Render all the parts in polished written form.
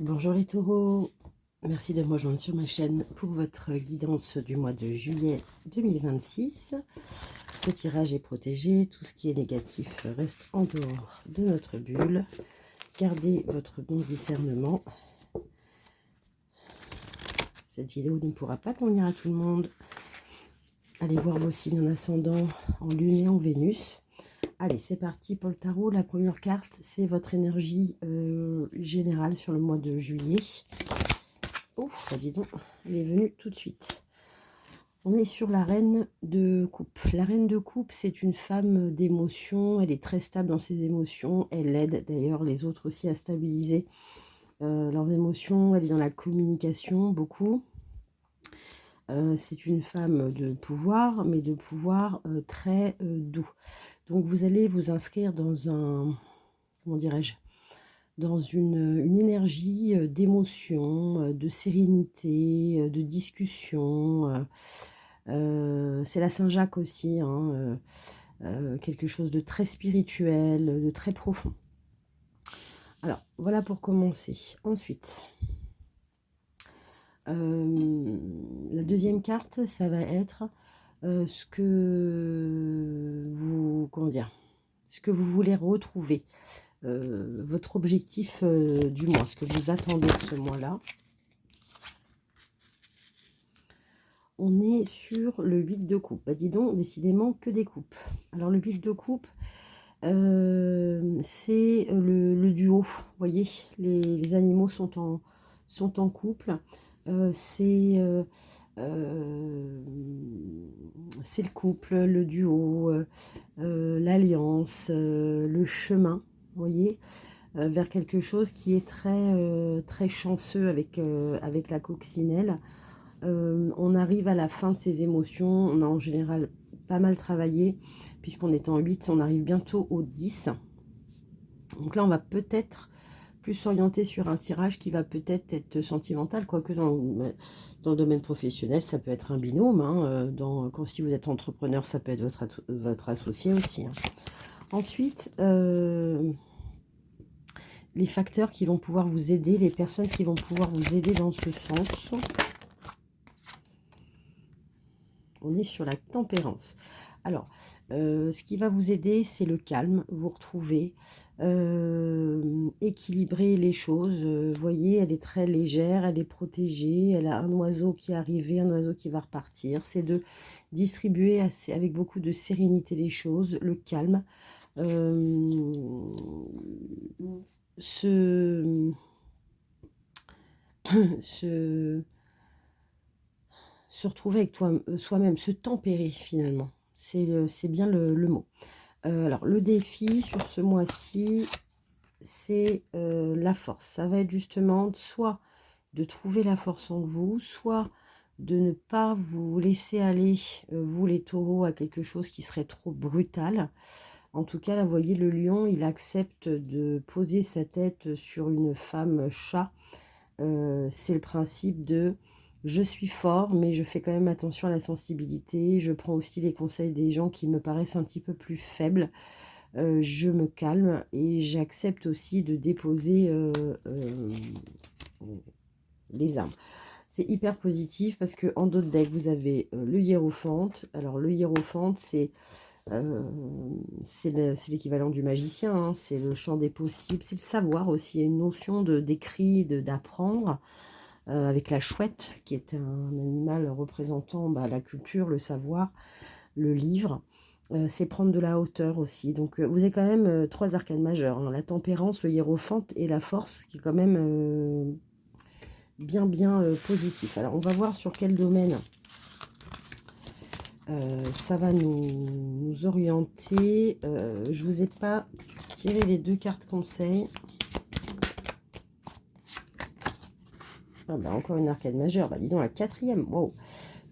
Bonjour les taureaux, merci de me rejoindre sur ma chaîne pour votre guidance du mois de juillet 2026. Ce tirage est protégé, tout ce qui est négatif reste en dehors de notre bulle. Gardez votre bon discernement. Cette vidéo ne pourra pas convenir à tout le monde. Allez voir vos signes en ascendant, en lune et en Vénus. Allez, c'est parti pour le tarot. La première carte, c'est votre énergie générale sur le mois de juillet. Ouf, bah dis donc, elle est venue tout de suite. On est sur la reine de coupe. La reine de coupe, c'est une femme d'émotion. Elle est très stable dans ses émotions. Elle aide d'ailleurs les autres aussi à stabiliser leurs émotions. Elle est dans la communication beaucoup. C'est une femme de pouvoir, mais de pouvoir très doux. Donc vous allez vous inscrire dans un, comment dirais-je, dans une énergie d'émotion, de sérénité, de discussion. C'est la Saint-Jacques aussi, hein, quelque chose de très spirituel, de très profond. Alors, voilà pour commencer. Ensuite, la deuxième carte, ça va être ce que vous, comment dire, ce que vous voulez retrouver. Votre objectif du mois, ce que vous attendez de ce mois-là. On est sur le 8 de coupe. Bah dis donc, décidément que des coupes. Alors le 8 de coupe, c'est le duo. Vous voyez, les animaux sont en couple. C'est le couple, le duo, l'alliance, le chemin. Vous voyez, vers quelque chose qui est très chanceux avec la coccinelle. On arrive à la fin de ces émotions. On a en général pas mal travaillé, puisqu'on est en 8, on arrive bientôt au 10. Donc là, on va peut-être plus s'orienter sur un tirage qui va peut-être être sentimental, quoique dans le domaine professionnel, ça peut être un binôme. Hein, quand si vous êtes entrepreneur, ça peut être votre associé aussi. Hein. Ensuite, les facteurs qui vont pouvoir vous aider, les personnes qui vont pouvoir vous aider dans ce sens. On est sur la tempérance. Alors, ce qui va vous aider, c'est le calme, vous retrouver, équilibrer les choses. Vous voyez, elle est très légère, elle est protégée, elle a un oiseau qui est arrivé, un oiseau qui va repartir. C'est de distribuer avec beaucoup de sérénité les choses, le calme. Se retrouver avec soi-même, se tempérer finalement. C'est bien le mot. Alors, le défi sur ce mois-ci, c'est la force. Ça va être justement soit de trouver la force en vous, soit de ne pas vous laisser aller, vous les taureaux, à quelque chose qui serait trop brutal. En tout cas, là, vous voyez, le lion, il accepte de poser sa tête sur une femme chat. C'est le principe de je suis fort, mais je fais quand même attention à la sensibilité. Je prends aussi les conseils des gens qui me paraissent un petit peu plus faibles. Je me calme et j'accepte aussi de déposer les armes. C'est hyper positif parce que en d'autres decks, vous avez le hiérophante. Alors le hiérophante, c'est l'équivalent du magicien, hein. C'est le champ des possibles, c'est le savoir aussi. Il y a une notion d'écrit, d'apprendre. Avec la chouette, qui est un animal représentant la culture, le savoir, le livre. C'est prendre de la hauteur aussi. Donc vous avez quand même 3 arcanes majeures, hein. La tempérance, le hiérophante et la force, qui est quand même bien positif. Alors on va voir sur quel domaine ça va nous orienter. Je vous ai pas tiré les 2 cartes conseils. Ah bah encore une arcade majeure, bah dis donc la 4e, wow.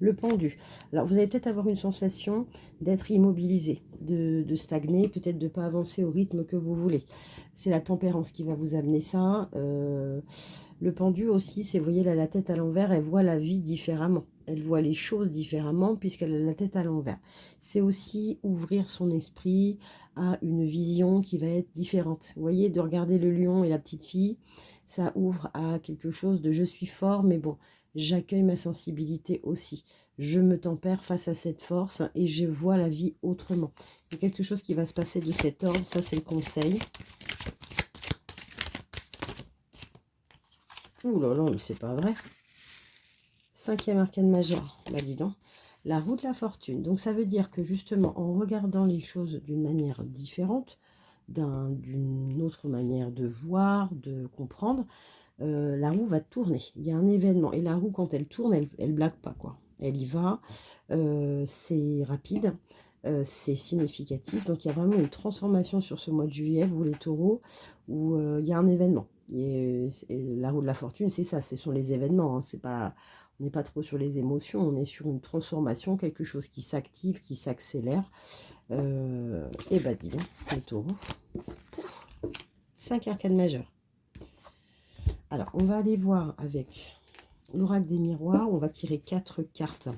Le pendu. Alors vous allez peut-être avoir une sensation d'être immobilisé, de stagner, peut-être de ne pas avancer au rythme que vous voulez. C'est la tempérance qui va vous amener ça. Le pendu aussi, c'est, vous voyez, là, la tête à l'envers, elle voit la vie différemment. Elle voit les choses différemment puisqu'elle a la tête à l'envers. C'est aussi ouvrir son esprit à une vision qui va être différente. Vous voyez, de regarder le lion et la petite fille, ça ouvre à quelque chose de je suis fort, mais bon, j'accueille ma sensibilité aussi. Je me tempère face à cette force et je vois la vie autrement. Il y a quelque chose qui va se passer de cet ordre, ça c'est le conseil. Ouh là là, mais c'est pas vrai. 5e arcane majeur, bah dis donc. La roue de la fortune. Donc ça veut dire que justement, en regardant les choses d'une manière différente, d'une autre manière de voir, de comprendre, la roue va tourner. Il y a un événement. Et la roue, quand elle tourne, elle blague pas, quoi. Elle y va. C'est rapide. C'est significatif. Donc il y a vraiment une transformation sur ce mois de juillet, vous les taureaux, où il y a un événement. Et la roue de la fortune, c'est ça, ce sont les événements. Hein, c'est pas, on n'est pas trop sur les émotions, on est sur une transformation, quelque chose qui s'active, qui s'accélère. Et bah dis donc, les taureaux. 5 arcanes majeures. Alors, on va aller voir avec l'oracle des miroirs. On va tirer 4 cartes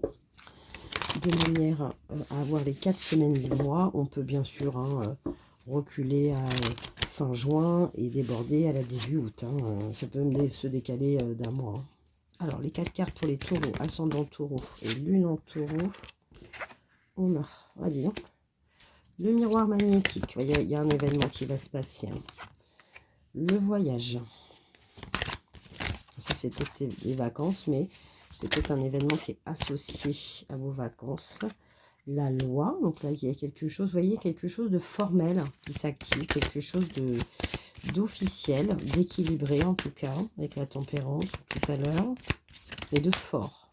de manière à avoir les 4 semaines du mois. On peut bien sûr reculer à fin juin et déborder à la début août. Ça peut même se décaler d'un mois. Alors, les 4 cartes pour les taureaux, ascendant taureau et lune en taureau. On a, dis donc, le miroir magnétique. Il y a un événement qui va se passer. Le voyage. Ça, c'est peut-être les vacances, mais c'est peut-être un événement qui est associé à vos vacances. La loi, donc là, il y a quelque chose, vous voyez, quelque chose de formel qui s'active, quelque chose d'officiel, d'équilibré en tout cas, avec la tempérance tout à l'heure, et de fort.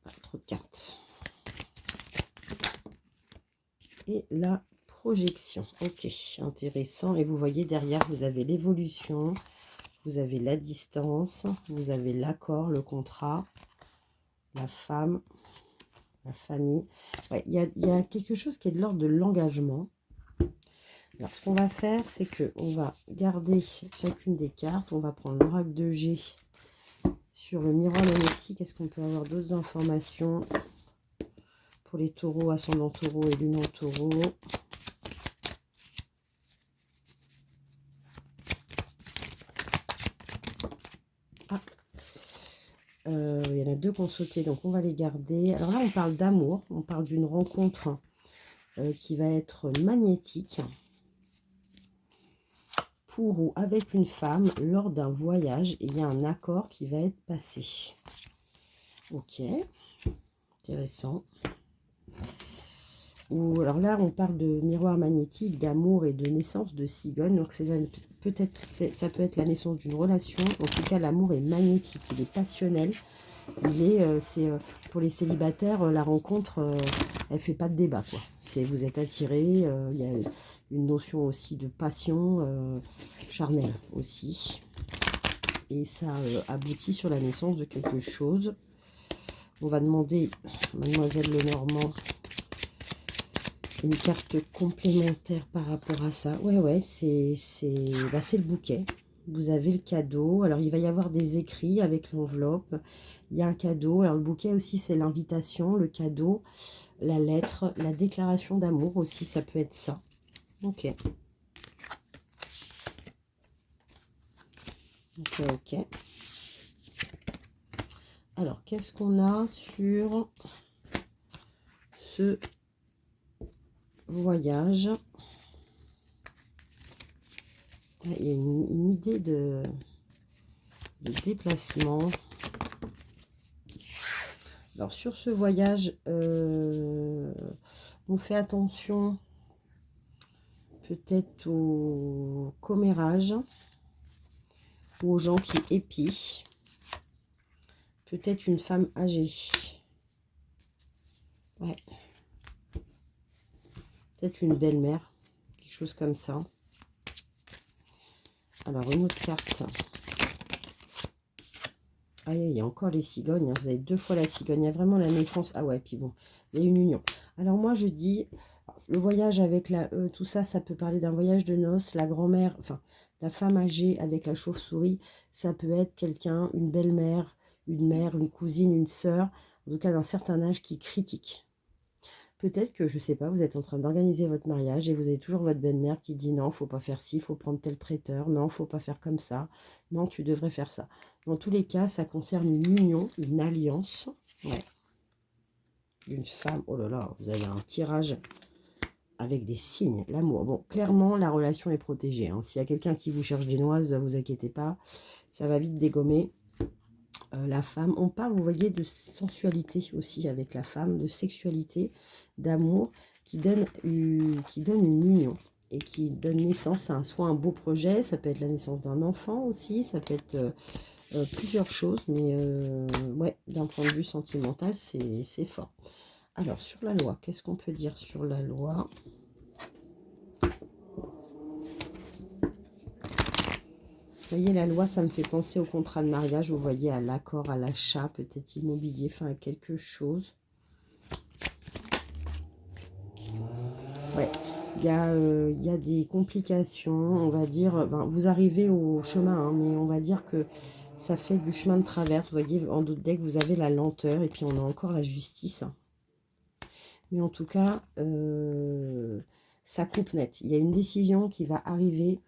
Ah, trop de cartes. Et la projection. Ok, intéressant. Et vous voyez derrière, vous avez l'évolution, vous avez la distance, vous avez l'accord, le contrat, la femme, la famille. Ouais, il y a quelque chose qui est de l'ordre de l'engagement. Alors, ce qu'on va faire, c'est que on va garder chacune des cartes. On va prendre l'oracle de G sur le miroir magnétique. Est-ce qu'on peut avoir d'autres informations pour les taureaux, ascendant taureau et lune en taureau? Il y en a 2 qui ont sauté, donc on va les garder. Alors là, on parle d'amour, on parle d'une rencontre qui va être magnétique pour ou avec une femme lors d'un voyage. Il y a un accord qui va être passé. Ok, intéressant. Ou alors là, on parle de miroir magnétique, d'amour et de naissance de cigogne. Donc peut-être ça peut être la naissance d'une relation. En tout cas, l'amour est magnétique, il est passionnel. Pour les célibataires, la rencontre, elle fait pas de débat, quoi. Vous êtes attirés, il y a une notion aussi de passion charnelle aussi. Et ça aboutit sur la naissance de quelque chose. On va demander à Mademoiselle Lenormand une carte complémentaire par rapport à ça. Ouais, c'est le bouquet. Vous avez le cadeau. Alors, il va y avoir des écrits avec l'enveloppe. Il y a un cadeau. Alors, le bouquet aussi, c'est l'invitation, le cadeau, la lettre, la déclaration d'amour aussi, ça peut être ça. Ok. Ok. Alors, qu'est-ce qu'on a sur ce voyage? Il y a une idée de déplacement. Alors, sur ce voyage, on fait attention peut-être au commérage ou aux gens qui épient. Peut-être une femme âgée. Ouais. Peut-être une belle-mère. Quelque chose comme ça. Alors, une autre carte. Ah, il y a encore les cigognes. Vous avez 2 fois la cigogne. Il y a vraiment la naissance. Ah ouais, puis bon, il y a une union. Alors, moi, je dis, le voyage avec tout ça, ça peut parler d'un voyage de noces. La grand-mère, enfin, la femme âgée avec la chauve-souris, ça peut être quelqu'un, une belle-mère, une mère, une cousine, une sœur. en tout cas d'un certain âge, qui critique. Peut-être que, je ne sais pas, vous êtes en train d'organiser votre mariage et vous avez toujours votre belle-mère qui dit non, faut pas faire ci, faut prendre tel traiteur, non, faut pas faire comme ça, non, tu devrais faire ça. Dans tous les cas, ça concerne une union, une alliance, ouais. Une femme, oh là là, vous avez un tirage avec des signes, l'amour. Bon, clairement, la relation est protégée, hein. S'il y a quelqu'un qui vous cherche des noises, vous inquiétez pas, ça va vite dégommer. La femme, on parle, vous voyez, de sensualité aussi avec la femme, de sexualité, d'amour, qui donne une union et qui donne naissance à soit un beau projet, ça peut être la naissance d'un enfant aussi, ça peut être plusieurs choses, mais ouais, d'un point de vue sentimental, c'est fort. Alors, sur la loi, qu'est-ce qu'on peut dire sur la loi ? Vous voyez, la loi, ça me fait penser au contrat de mariage. Vous voyez, à l'accord, à l'achat, peut-être immobilier, enfin à quelque chose. Ouais, il y a des complications, on va dire. Ben, vous arrivez au chemin, hein, mais on va dire que ça fait du chemin de traverse. Vous voyez, en d'autres decks, vous avez la lenteur et puis on a encore la justice. Mais en tout cas, ça coupe net. Il y a une décision qui va arriver.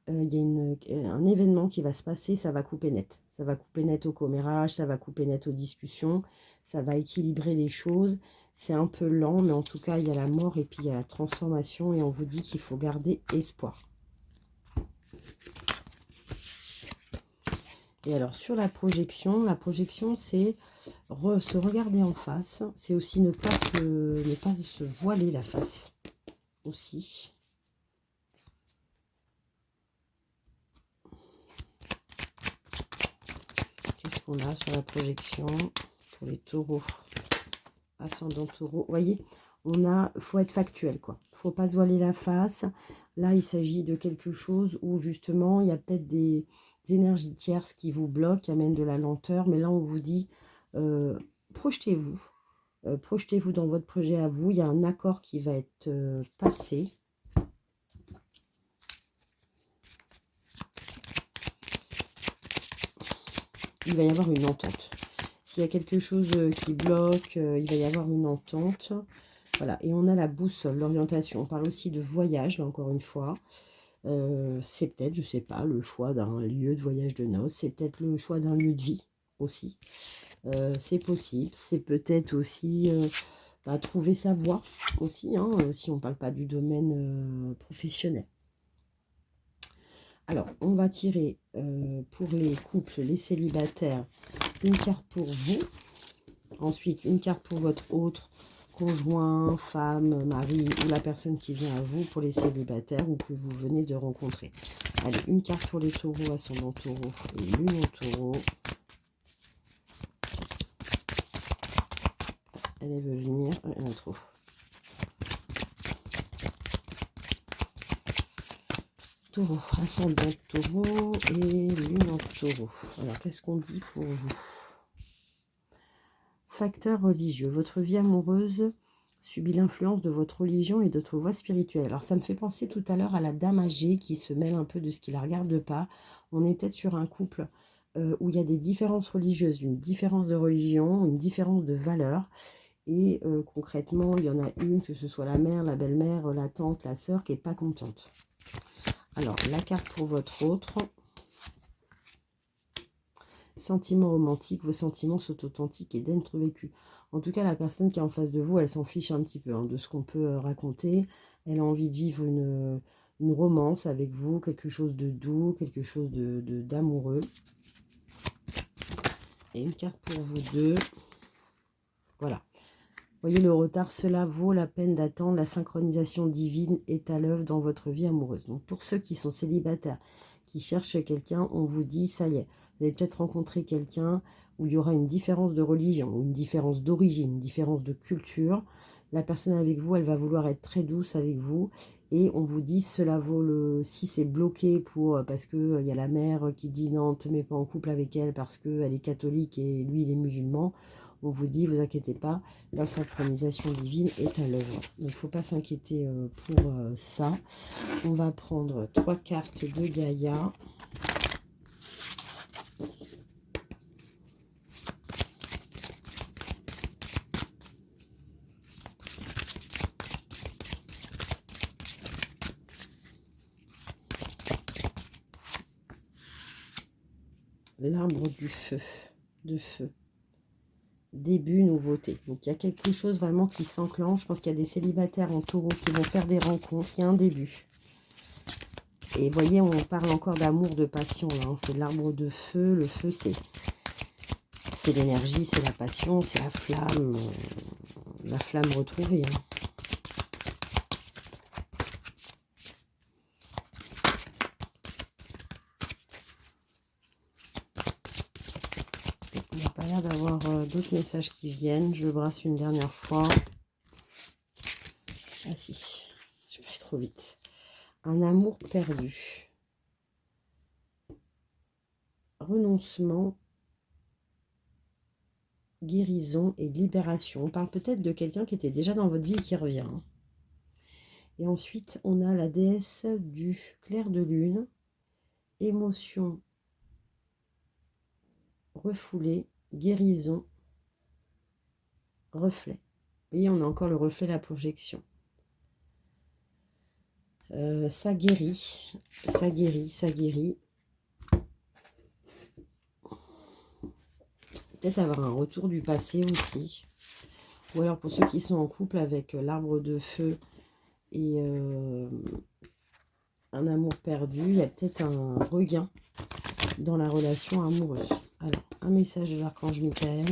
Il y a un événement qui va se passer, ça va couper net. Ça va couper net au commérage, ça va couper net aux discussions, ça va équilibrer les choses. C'est un peu lent, mais en tout cas, il y a la mort et puis il y a la transformation. Et on vous dit qu'il faut garder espoir. Et alors, sur la projection c'est se regarder en face. C'est aussi ne pas se voiler la face. Aussi. Qu'est-ce qu'on a sur la projection pour les taureaux, ascendant taureau? Vous voyez, faut être factuel, quoi. Faut pas se voiler la face. Là, il s'agit de quelque chose où justement, il y a peut-être des énergies tierces qui vous bloquent, qui amènent de la lenteur. Mais là, on vous dit, projetez-vous. Projetez-vous dans votre projet à vous. Il y a un accord qui va être passé. Il va y avoir une entente. S'il y a quelque chose qui bloque, il va y avoir une entente. Voilà, et on a la boussole, l'orientation. On parle aussi de voyage, là, encore une fois. C'est peut-être, je ne sais pas, le choix d'un lieu de voyage de noces. C'est peut-être le choix d'un lieu de vie aussi. C'est possible. C'est peut-être aussi trouver sa voie aussi, hein, si on ne parle pas du domaine professionnel. Alors, on va tirer pour les couples, les célibataires, une carte pour vous. Ensuite, une carte pour votre autre conjoint, femme, mari ou la personne qui vient à vous pour les célibataires ou que vous venez de rencontrer. Allez, une carte pour les taureaux, ascendant taureau et lune en taureau. Elle veut venir, elle en a trop. Taureau, ascendant taureau et lune en taureau. Alors, qu'est-ce qu'on dit pour vous? Facteur religieux. Votre vie amoureuse subit l'influence de votre religion et de votre voie spirituelle. Alors, ça me fait penser tout à l'heure à la dame âgée qui se mêle un peu de ce qui la regarde pas. On est peut-être sur un couple où il y a des différences religieuses, une différence de religion, une différence de valeurs. Et concrètement, il y en a une, que ce soit la mère, la belle-mère, la tante, la sœur, qui n'est pas contente. Alors, la carte pour votre autre. Sentiments romantiques, vos sentiments sont authentiques et d'être vécus. En tout cas, la personne qui est en face de vous, elle s'en fiche un petit peu de ce qu'on peut raconter. Elle a envie de vivre une romance avec vous, quelque chose de doux, quelque chose d'amoureux. Et une carte pour vous deux. Voilà. Voyez le retard, cela vaut la peine d'attendre. La synchronisation divine est à l'œuvre dans votre vie amoureuse. Donc pour ceux qui sont célibataires, qui cherchent quelqu'un, on vous dit, ça y est, vous allez peut-être rencontrer quelqu'un où il y aura une différence de religion, une différence d'origine, une différence de culture. La personne avec vous, elle va vouloir être très douce avec vous. Et on vous dit, cela vaut le... Si c'est bloqué parce qu'il y a la mère qui dit non, ne te mets pas en couple avec elle parce qu'elle est catholique et lui, il est musulman. On vous dit, vous inquiétez pas, la synchronisation divine est à l'œuvre. Il ne faut pas s'inquiéter pour ça. On va prendre 3 cartes de Gaïa. l'arbre du feu, de feu. Début, nouveauté. Donc il y a quelque chose vraiment qui s'enclenche. Je pense qu'il y a des célibataires en taureau qui vont faire des rencontres. Il y a un début. Et vous voyez, on parle encore d'amour, de passion. Hein. C'est l'arbre de feu. Le feu, c'est l'énergie, c'est la passion, c'est la flamme retrouvée. Hein. Il n'y a pas l'air d'avoir d'autres messages qui viennent. Je brasse une dernière fois. Ah si, je vais pas aller trop vite. Un amour perdu. Renoncement, guérison et libération. On parle peut-être de quelqu'un qui était déjà dans votre vie et qui revient. Et ensuite, on a la déesse du clair de lune. Émotion refoulée, guérison, reflet. Et on a encore le reflet, la projection. Ça guérit, ça guérit, ça guérit. Peut-être avoir un retour du passé aussi. Ou alors pour ceux qui sont en couple avec l'arbre de feu et un amour perdu, il y a peut-être un regain dans la relation amoureuse. Alors, un message de l'archange Michael.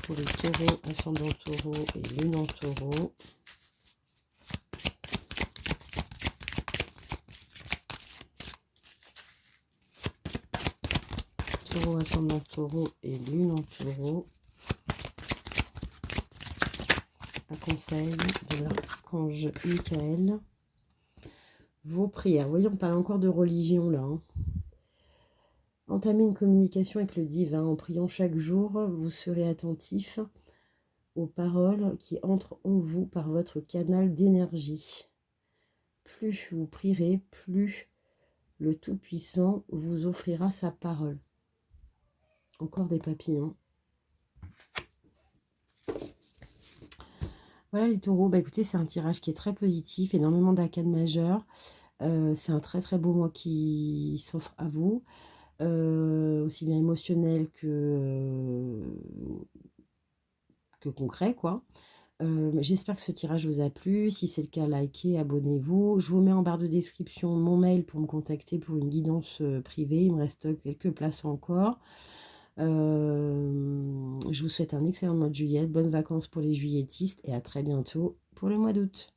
Pour les taureaux, ascendant taureau et lune en taureau. Taureau, ascendant taureau et lune en taureau. Un conseil de l'archange Michael. Vos prières. Vous voyez, on parle encore de religion là. Hein. Entamez une communication avec le divin. En priant chaque jour, vous serez attentif aux paroles qui entrent en vous par votre canal d'énergie. Plus vous prierez, plus le Tout-Puissant vous offrira sa parole. Encore des papillons. Voilà les taureaux, bah écoutez, c'est un tirage qui est très positif, énormément d'arcades majeures. C'est un très très beau mois qui s'offre à vous, aussi bien émotionnel que concret, quoi. J'espère que ce tirage vous a plu. Si c'est le cas, likez, abonnez-vous. Je vous mets en barre de description mon mail pour me contacter pour une guidance privée. Il me reste quelques places encore. Je vous souhaite un excellent mois de juillet, bonnes vacances pour les juilletistes et à très bientôt pour le mois d'août.